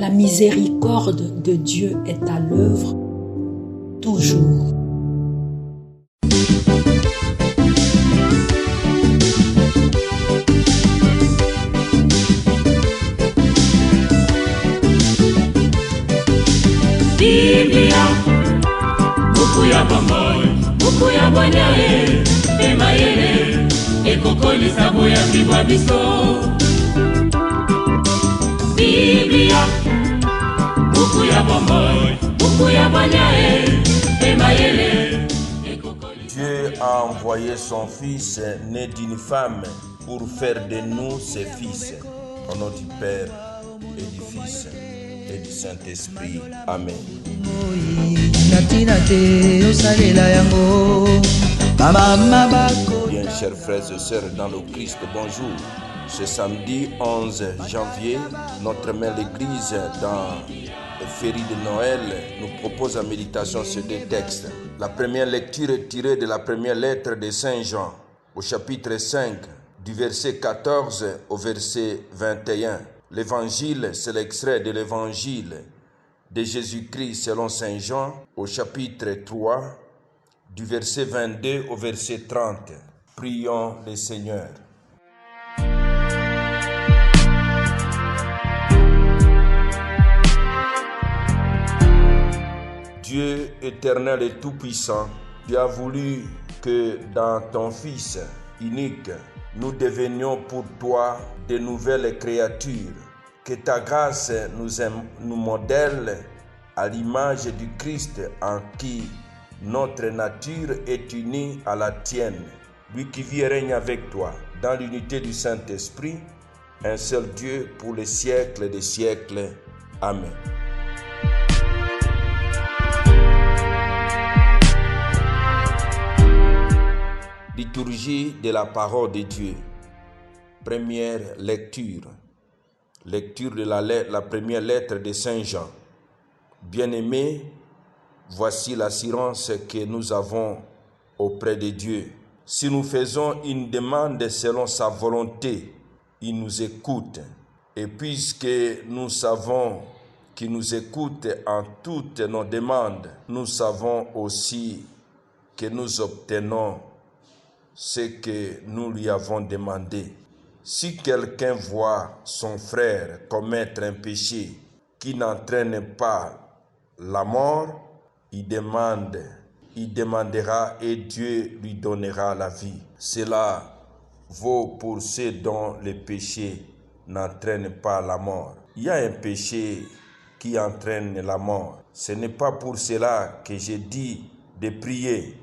La miséricorde de Dieu est à l'œuvre toujours. Biblia, buku ya bomoi, buku ya bonyae, emayele, ekokolisa boya bibwa biso. Biblia, buku ya bomoi, buku ya bonyae, emayele, ekokolisa. Dieu a envoyé son Fils né d'une femme pour faire de nous ses fils. Au nom du Père et du Fils et du Saint-Esprit. Amen. Bien, chers frères et sœurs dans le Christ, bonjour. Ce samedi 11 janvier, notre mère l'Église, dans le féerie de Noël, nous propose en méditation ces deux textes. La première lecture est tirée de la première lettre de Saint Jean, au chapitre 5, du verset 14 au verset 21. L'évangile, c'est l'extrait de l'évangile de Jésus-Christ selon Saint Jean, au chapitre 3, du verset 22 au verset 30. Prions le Seigneur. Dieu éternel et tout-puissant, tu as voulu que dans ton Fils unique, nous devenions pour toi de nouvelles créatures. Que ta grâce nous modèle à l'image du Christ en qui notre nature est unie à la tienne. Lui qui vit et règne avec toi dans l'unité du Saint-Esprit, un seul Dieu pour les siècles des siècles. Amen. Liturgie de la parole de Dieu. Première lecture. Lecture de la première lettre de Saint Jean. Bien-aimés, voici l'assurance que nous avons auprès de Dieu. Si nous faisons une demande selon sa volonté, il nous écoute. Et puisque nous savons qu'il nous écoute en toutes nos demandes, nous savons aussi que nous obtenons ce que nous lui avons demandé. Si quelqu'un voit son frère commettre un péché qui n'entraîne pas la mort, il demandera et Dieu lui donnera la vie. Cela vaut pour ceux dont le péché n'entraîne pas la mort. Il y a un péché qui entraîne la mort. Ce n'est pas pour cela que j'ai dit de prier.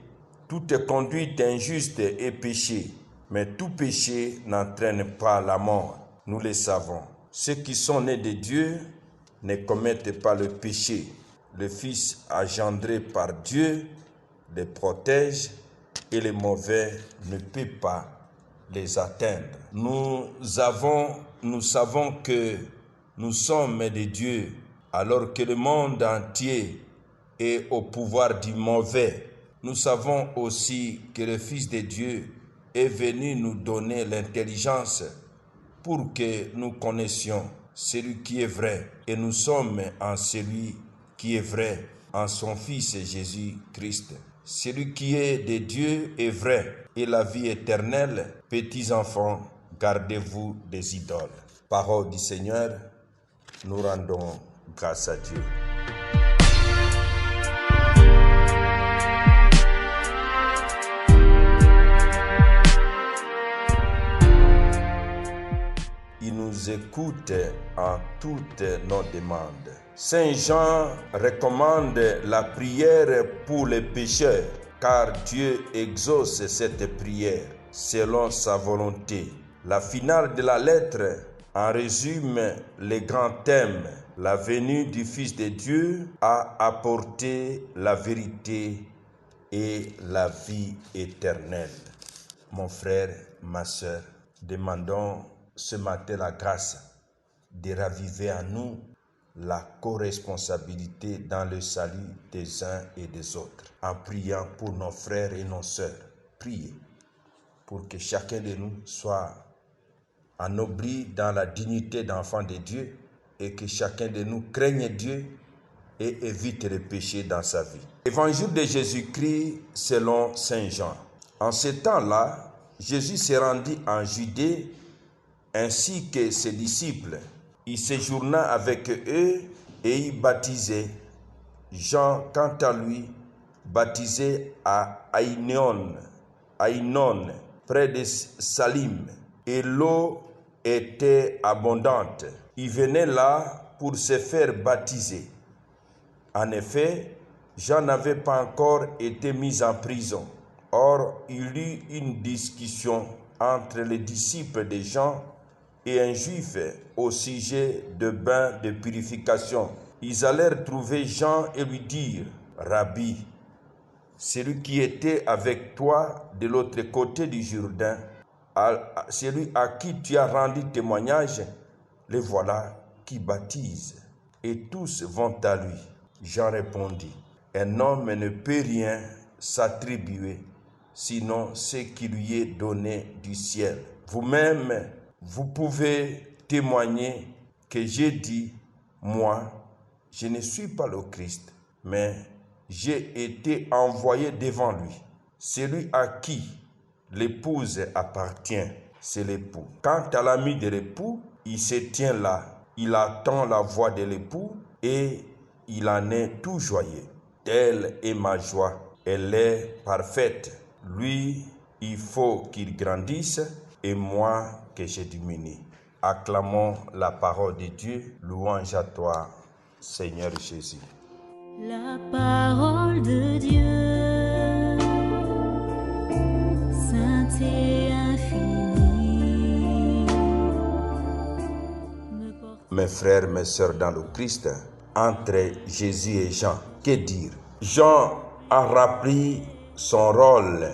Toute conduite injuste est péché, mais tout péché n'entraîne pas la mort. Nous le savons. Ceux qui sont nés de Dieu ne commettent pas le péché. Le Fils engendré par Dieu les protège et les mauvais ne peut pas les atteindre. Nous savons que nous sommes de Dieu alors que le monde entier est au pouvoir du mauvais. Nous savons aussi que le Fils de Dieu est venu nous donner l'intelligence pour que nous connaissions celui qui est vrai. Et nous sommes en celui qui est vrai, en son Fils Jésus-Christ. Celui qui est de Dieu est vrai, et la vie éternelle. Petits enfants, gardez-vous des idoles. Parole du Seigneur, nous rendons grâce à Dieu. Il nous écoute en toutes nos demandes. Saint Jean recommande la prière pour les pécheurs, car Dieu exauce cette prière selon sa volonté. La finale de la lettre en résume les grands thèmes. La venue du Fils de Dieu a apporté la vérité et la vie éternelle. Mon frère, ma sœur, demandons ce matin la grâce de raviver en nous la co-responsabilité dans le salut des uns et des autres, en priant pour nos frères et nos sœurs. Priez pour que chacun de nous soit ennobli dans la dignité d'enfant de Dieu et que chacun de nous craigne Dieu et évite le péché dans sa vie. Évangile de Jésus-Christ selon Saint Jean. En ce temps-là, Jésus se rendit en Judée ainsi que ses disciples. Il séjourna avec eux et y baptisait. Jean, quant à lui, baptisait à Aïnon, près de Salim, et l'eau était abondante. Il venait là pour se faire baptiser. En effet, Jean n'avait pas encore été mis en prison. Or, il y eut une discussion entre les disciples de Jean et un juif au sujet de bains de purification. Ils allèrent trouver Jean et lui dire, « Rabbi, celui qui était avec toi de l'autre côté du Jourdain, celui à qui tu as rendu témoignage, le voilà qui baptise, et tous vont à lui. » Jean répondit, « Un homme ne peut rien s'attribuer, sinon ce qui lui est donné du ciel. Vous-même, vous pouvez témoigner que j'ai dit, moi, je ne suis pas le Christ, mais j'ai été envoyé devant lui. Celui à qui l'épouse appartient, c'est l'époux. Quant à l'ami de l'époux, il se tient là, il attend la voix de l'époux et il en est tout joyeux. Telle est ma joie, elle est parfaite. Lui, il faut qu'il grandisse et moi que je diminue. Acclamons la parole de Dieu, louange à toi, Seigneur Jésus. La parole de Dieu, sainte et infinie. Mes frères, mes sœurs dans le Christ, entre Jésus et Jean, que dire? Jean a rappelé son rôle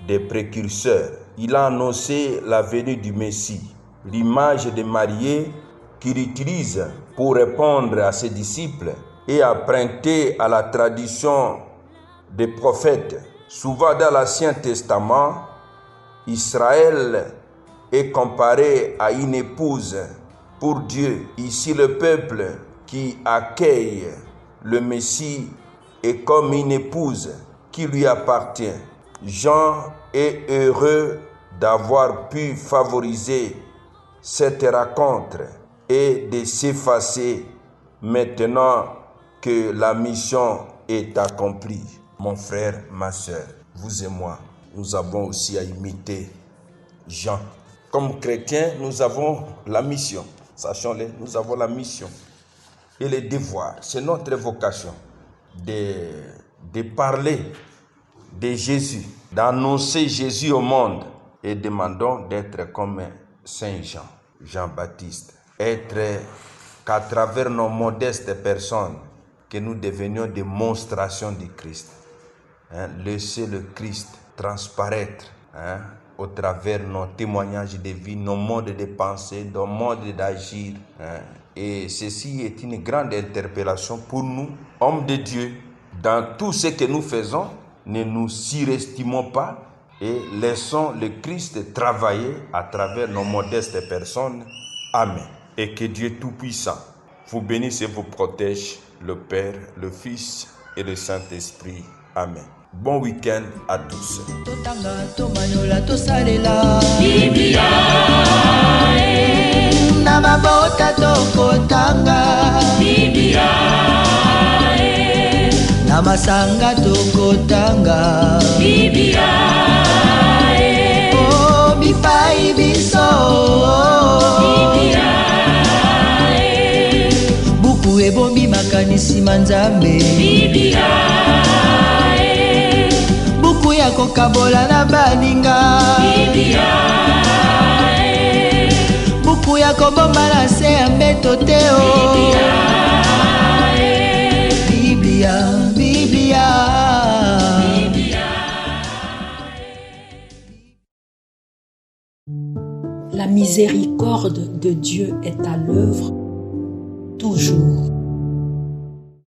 de précurseur. Il a annoncé la venue du Messie, l'image de Marie qu'il utilise pour répondre à ses disciples et emprunté à la tradition des prophètes. Souvent dans l'Ancien Testament, Israël est comparé à une épouse pour Dieu. Ici, le peuple qui accueille le Messie est comme une épouse qui lui appartient. Jean est heureux d'avoir pu favoriser cette rencontre et de s'effacer maintenant que la mission est accomplie. Mon frère, ma soeur, vous et moi, nous avons aussi à imiter Jean. Comme chrétiens, nous avons la mission. Sachons-le, nous avons la mission et le devoir. C'est notre vocation de parler de Jésus, d'annoncer Jésus au monde et demandons d'être comme Saint Jean, Jean-Baptiste. Être qu'à travers nos modestes personnes, que nous devenions des monstrations du Christ. Laisser le Christ transparaître au travers nos témoignages de vie, nos modes de penser, nos modes d'agir. Et ceci est une grande interpellation pour nous, hommes de Dieu. Dans tout ce que nous faisons, ne nous surestimons pas et laissons le Christ travailler à travers nos modestes personnes. Amen. Et que Dieu Tout-Puissant vous bénisse et vous protège, le Père, le Fils et le Saint-Esprit. Amen. Bon week-end à tous. Namasanga tokotanga Biblia oh bipai biso Biblia buku ebombi makanisi manzambe Biblia buku ya kokabola na baninga Biblia buku ya kobomba na se ya mbeto teo Biblia La miséricorde de Dieu est à l'œuvre toujours.